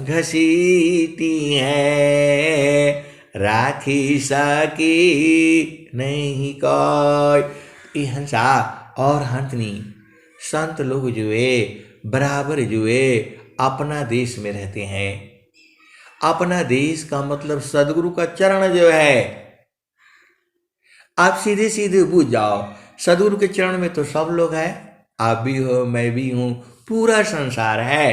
घसीटी है, राखी सकी नहीं कोई। हंसा और हंसनी, संत लोग जो है बराबर जो है अपना देश में रहते हैं। अपना देश का मतलब सदगुरु का चरण जो है, आप सीधे सीधे बुझ जाओ, सदगुरु के चरण में तो सब लोग हैं, आप भी हो, मैं भी हूं, पूरा संसार है।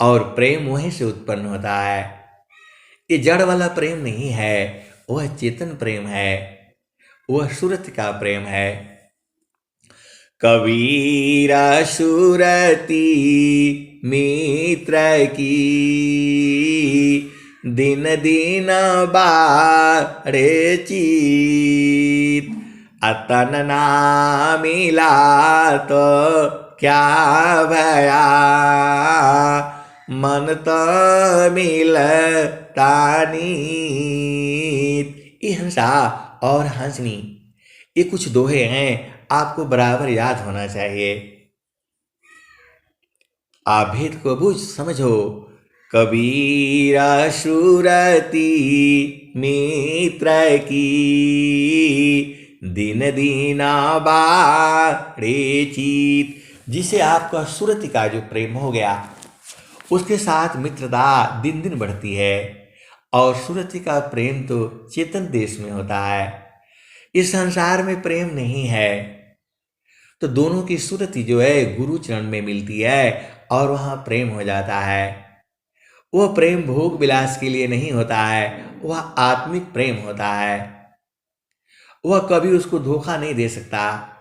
और प्रेम वहीं से उत्पन्न होता है। ये जड़ वाला प्रेम नहीं है, वह चेतन प्रेम है, वह सुरत का प्रेम है। कबीरा सुरती मित्र की, दिन दिन बाढ़े चीत, अतन ना मिला तो क्या भया, मन तो मिलता नीत। ये हंसा और हंसनी, ये कुछ दोहे हैं, आपको बराबर याद होना चाहिए। आप भेद को बुझ समझो। कबीरा सुरती मित्र की, दिन दीना बाड़े चीत। जिसे आपका सुरति का जो प्रेम हो गया, उसके साथ मित्रता दिन दिन बढ़ती है। और सुरति का प्रेम तो चेतन देश में होता है, इस संसार में प्रेम नहीं है। तो दोनों की सुरति जो है गुरु चरण में मिलती है और वहाँ प्रेम हो जाता है। वह प्रेम भोग विलास के लिए नहीं होता है, वह आत्मिक प्रेम होता है। वह कभी उसको धोखा नहीं दे सकता।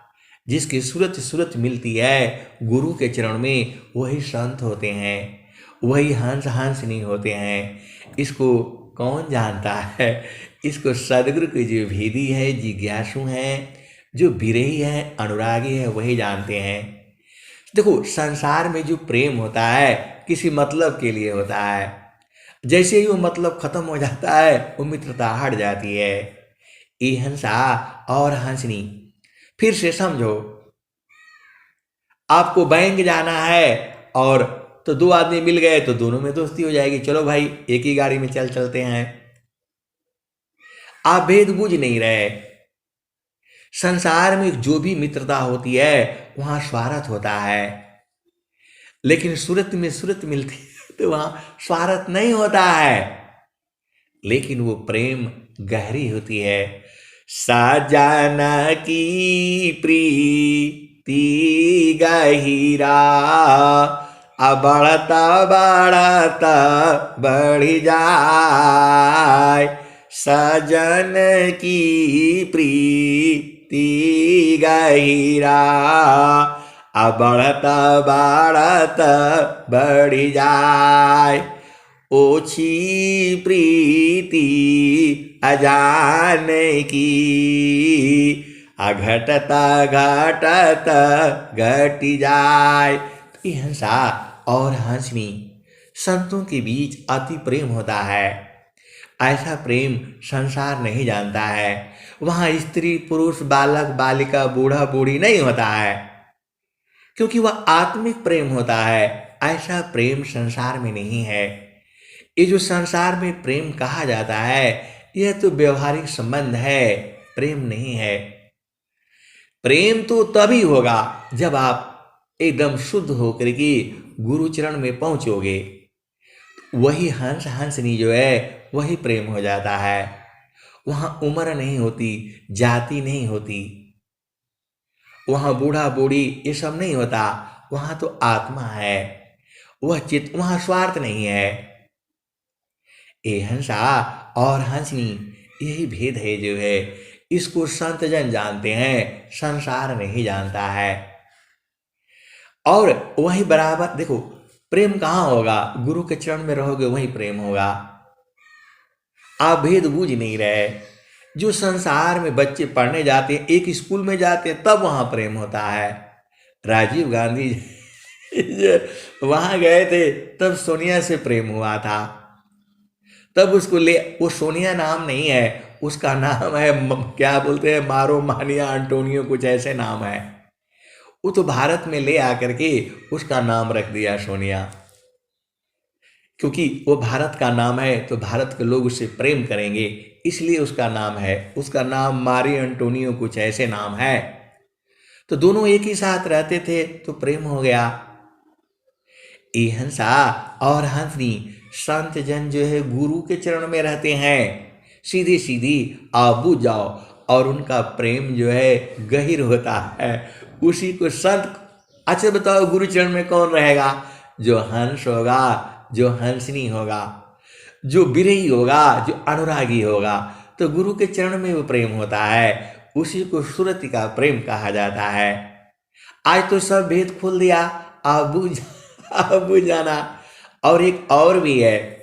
जिसकी सूरत मिलती है गुरु के चरण में, वही संत होते हैं, वही हंस हंसनी होते हैं। इसको कौन जानता है? इसको सदगुरु के जो भेदी है, जिज्ञासु हैं, जो विरही हैं, अनुरागी हैं, वही जानते हैं। देखो, संसार में जो प्रेम होता है किसी मतलब के लिए होता है। जैसे ही वो मतलब खत्म हो जाता है, वो मित्रता हट जाती है। ये हंसा और हंसनी, फिर से समझो, आपको बैंक जाना है और तो दो आदमी मिल गए तो दोनों में दोस्ती हो जाएगी, चलो भाई एक ही गाड़ी में चलते हैं। आप भेद बूझ नहीं रहे। संसार में जो भी मित्रता होती है वहां स्वार्थ होता है, लेकिन सूरत में सूरत मिलती है तो वहां स्वार्थ नहीं होता है, लेकिन वो प्रेम गहरी होती है। साजना की प्रीति गहिरा, बढ़ता बढ़ता बढ़ जाए। सजन की प्रीति गहिरा, बढ़ता बढ़ता बढ़ जाए। ओछी प्रीति अजान की, घटता घटता घट जाए। हंसा और हंसनी, संतों के बीच अति प्रेम होता है। ऐसा प्रेम संसार नहीं जानता है। वहाँ स्त्री पुरुष बालक बालिका बूढ़ा बूढ़ी नहीं होता है, क्योंकि वह आत्मिक प्रेम होता है। ऐसा प्रेम संसार में नहीं है। ये जो संसार में प्रेम कहा जाता है, यह तो व्यवहारिक संबंध है, प्रेम नहीं है। प्रेम तो तभी होगा जब आप एकदम शुद्ध होकर के गुरु चरण में पहुंचोगे। वही हंस हंसनी जो है वही प्रेम हो जाता है। वहां उम्र नहीं होती, जाति नहीं होती, वहाँ बूढ़ा बूढ़ी ये सब नहीं होता, वहाँ तो आत्मा है, वह चित्त, वहाँ स्वार्थ नहीं है। ये हंसा और हंसनी, यही भेद है जो है, इसको संत जन जानते हैं, संसार नहीं जानता है। और वही बराबर देखो, प्रेम कहाँ होगा? गुरु के चरण में रहोगे वही प्रेम होगा। आप भेद बूझ नहीं रहे। जो संसार में बच्चे पढ़ने जाते हैं, एक स्कूल में जाते हैं, तब वहाँ प्रेम होता है। राजीव गांधी जो वहाँ गए थे, तब सोनिया से प्रेम हुआ था। तब उसको ले, वो सोनिया नाम नहीं है, उसका नाम है क्या बोलते हैं, मारो मानिया अंटोनियो, कुछ ऐसे नाम है। वो तो भारत में ले आकर के उसका नाम रख दिया सोनिया, क्योंकि वो भारत का नाम है तो भारत के लोग उससे प्रेम करेंगे, इसलिए उसका नाम है। उसका नाम मारी अंटोनियो, कुछ ऐसे नाम है। तो दोनों एक ही साथ रहते थे तो प्रेम हो गया। ये हंसा और हंसनी, संत जन जो है गुरु के चरण में रहते हैं, सीधी सीधी आप बुझ जाओ, और उनका प्रेम जो है गहिर होता है, उसी को संत। अच्छा बताओ, गुरु चरण में कौन रहेगा? जो हंस होगा, जो हंसनी होगा, जो विरही होगा, जो अनुरागी होगा, तो गुरु के चरण में वो प्रेम होता है, उसी को सुरति का प्रेम कहा जाता है। आज तो सब भेद खोल दिया, आप बुझ जाना। और एक और भी है,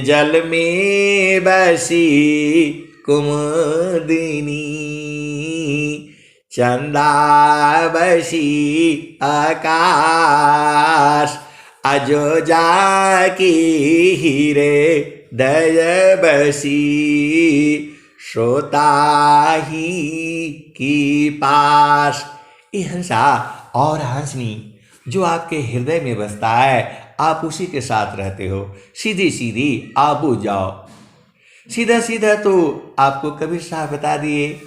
जल में बसी कुमुदिनी, चंदा बसी आकाश, अजो जाकी हीरे दय बसी, श्रोता ही की पास। ये हंसा और हंसनी जो आपके हृदय में बसता है, आप उसी के साथ रहते हो। सीधी सीधी आप बुझ जाओ। सीधा सीधा तो आपको कबीर साहब बता दिए,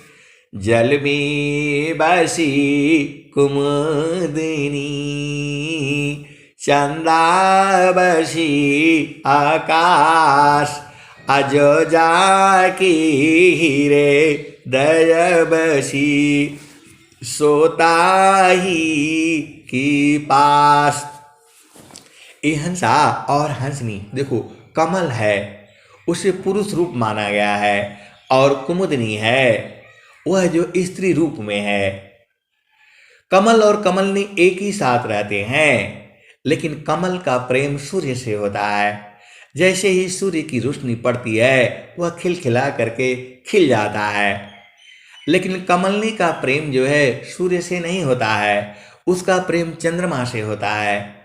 जल में बसी कुमुदिनी, चंदा बसी आकाश, अजो जाकी हीरे दय बसी, सोता ही की पास। ये हंसा और हंसनी देखो, कमल है, उसे पुरुष रूप माना गया है, और कुमुदनी है, वह जो स्त्री रूप में है। कमल और कमलनी एक ही साथ रहते हैं, लेकिन कमल का प्रेम सूर्य से होता है। जैसे ही सूर्य की रोशनी पड़ती है, वह खिलखिला करके खिल जाता है। लेकिन कमलनी का प्रेम जो है सूर्य से नहीं होता है, उसका प्रेम चंद्रमा से होता है।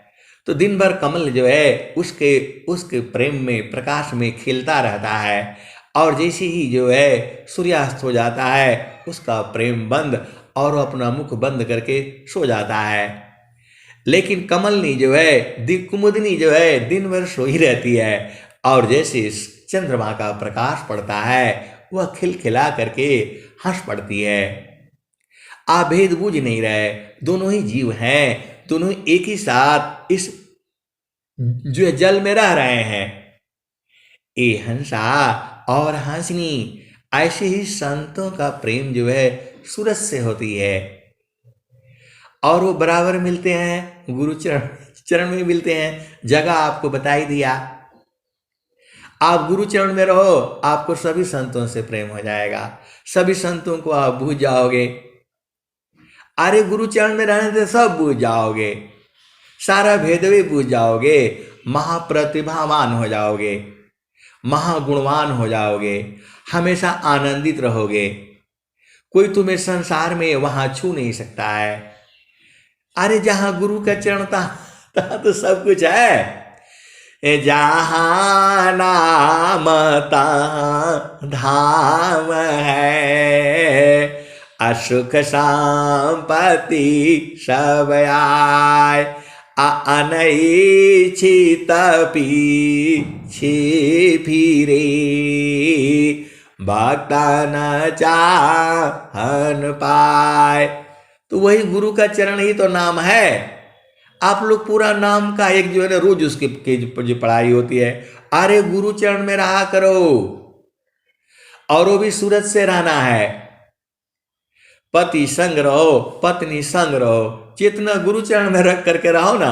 तो दिन भर कमल जो है उसके उसके प्रेम में, प्रकाश में खिलता रहता है, और जैसे ही जो है सूर्यास्त हो जाता है, उसका प्रेम बंद, और वो अपना मुख बंद करके सो जाता है। लेकिन कमलनी जो है, कुमुदनी जो है, दिन भर सोई रहती है, और जैसे चंद्रमा का प्रकाश पड़ता है, वह खिलखिला करके हंस पड़ती है। आप भेद बूझ नहीं रहे, दोनों ही जीव हैं, दोनों एक ही साथ इस जो जल में रह रहे हैं। ये हंसा और हंसनी, ऐसे ही संतों का प्रेम जो है सूरज से होती है, और वो बराबर मिलते हैं, गुरु चरण में मिलते हैं। जगह आपको बता ही दिया, आप गुरु चरण में रहो, आपको सभी संतों से प्रेम हो जाएगा, सभी संतों को आप भूल जाओगे। अरे गुरु चरण में रहने से सब भूल जाओगे, सारा भेद भी भूल जाओगे, महाप्रतिभावान हो जाओगे, महागुणवान हो जाओगे, हमेशा आनंदित रहोगे, कोई तुम्हें संसार में वहां छू नहीं सकता है। अरे जहां गुरु का चरण था तो सब कुछ है। जहां नाम तहां धाम है, असुख संपत्ति सब आए, अनैच्छित पीछे फिरे, भक्त न चाहन पाए। तो वही गुरु का चरण ही तो नाम है। आप लोग पूरा नाम का एक जो है ना, रोज उसके जो पढ़ाई होती है, अरे गुरु चरण में रहा करो, और वो भी सूरज से रहना है। पति संग रहो, पत्नी संग रहो, चेतना गुरु चरण में रख करके रहो ना,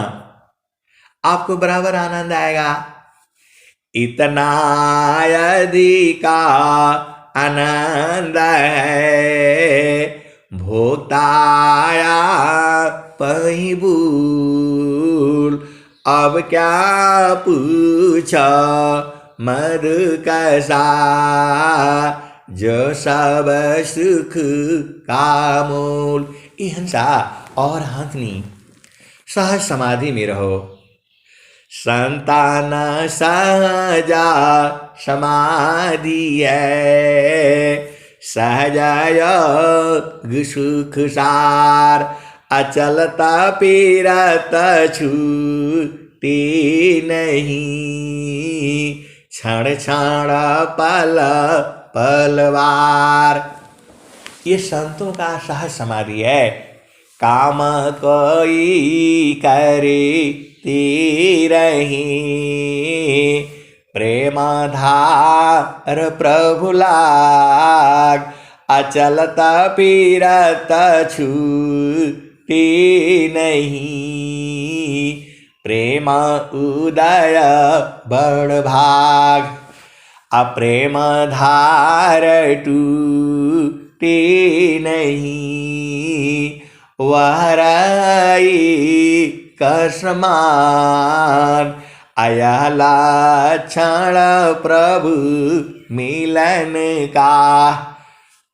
आपको बराबर आनंद आएगा। इतना अधिका आनंद है भोताया पही भूल, अब क्या पूछा मर कैसा, जो सब सुख का मूल। हिंसा और हंसनी सहज समाधि में रहो। संतान सहजा समाधि है, सहजय सुख सार, अचलता पीरत छूटी नहीं, क्षण क्षण पल पलवार। ये संतों का सहज समाधि है। काम कोई करे रही, प्रेम धार प्रभु लाग, अचलत पीरत छूटी नहीं, प्रेम उदय बड़ भाग, अप्रेम धार टूटी नहीं, वहराई कसमान, अयला क्षण प्रभु मिलन का,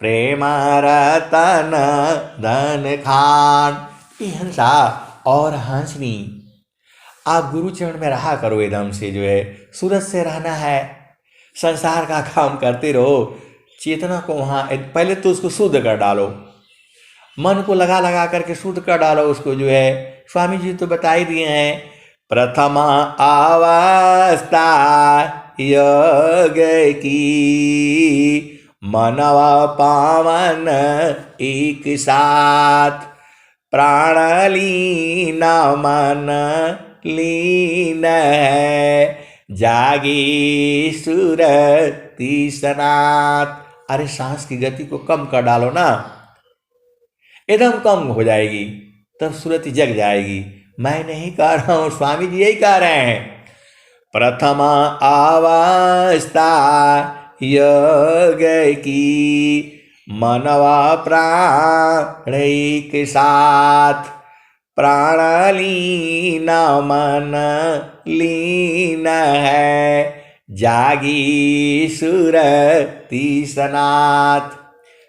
प्रेम रतन धन खान। हिंसा और हंसनी आप गुरु चरण में रहा करो, एकदम से जो है सूरज से रहना है, संसार का काम करते रहो, चेतना को वहाँ पहले तो उसको शुद्ध कर डालो, मन को लगा लगा करके शुद्ध कर डालो उसको। जो है स्वामी जी तो बता ही दिए हैं, प्रथम अवस्था योग की, मनवा पावन एक साथ, प्राण लीन मन लीन है, जागी सुरति सनात। अरे सांस की गति को कम कर डालो ना, एकदम कम हो जाएगी, तब सुरति जग जाएगी। मैं नहीं कह रहा हूँ, स्वामी जी यही कह रहे हैं। प्रथम अवस्था योग की, मनवा प्राण एक साथ, प्राण लीन मन लीन है, जागी सुरति सनात।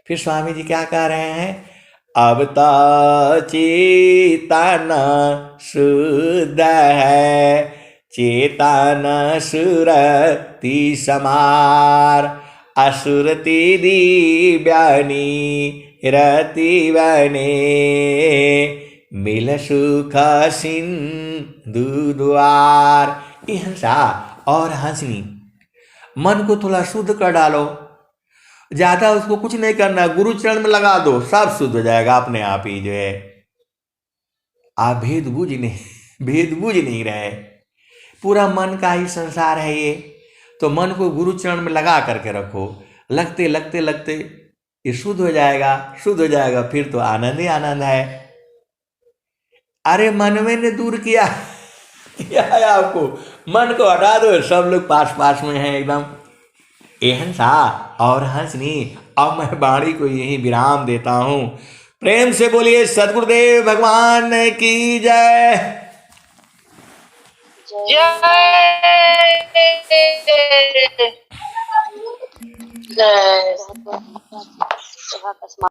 फिर स्वामी जी क्या कह रहे हैं, अब तो चेतन शुद्ध है, चेतन सुरति समार, असुरति दिव्यानी रति बने, मिल सुख सिंधु द्वार। हिंसा और हंसनी मन को थोड़ा शुद्ध कर डालो, ज्यादा उसको कुछ नहीं करना, गुरु चरण में लगा दो, सब शुद्ध हो जाएगा अपने आप ही। जो है आप भेद बूझ नहीं रहे, पूरा मन का ही संसार है ये, तो मन को गुरु चरण में लगा करके रखो, लगते लगते लगते ये शुद्ध हो जाएगा, शुद्ध हो जाएगा, फिर तो आनंद ही आनंद है। अरे मन में ने दूर किया है आपको, मन को हटा दो, सब लोग पास पास में हैं एकदम। हिंसा और हंसनी। अब मैं वाणी को यही विराम देता हूँ। प्रेम से बोलिए सद्गुरुदेव भगवान की जय। जय।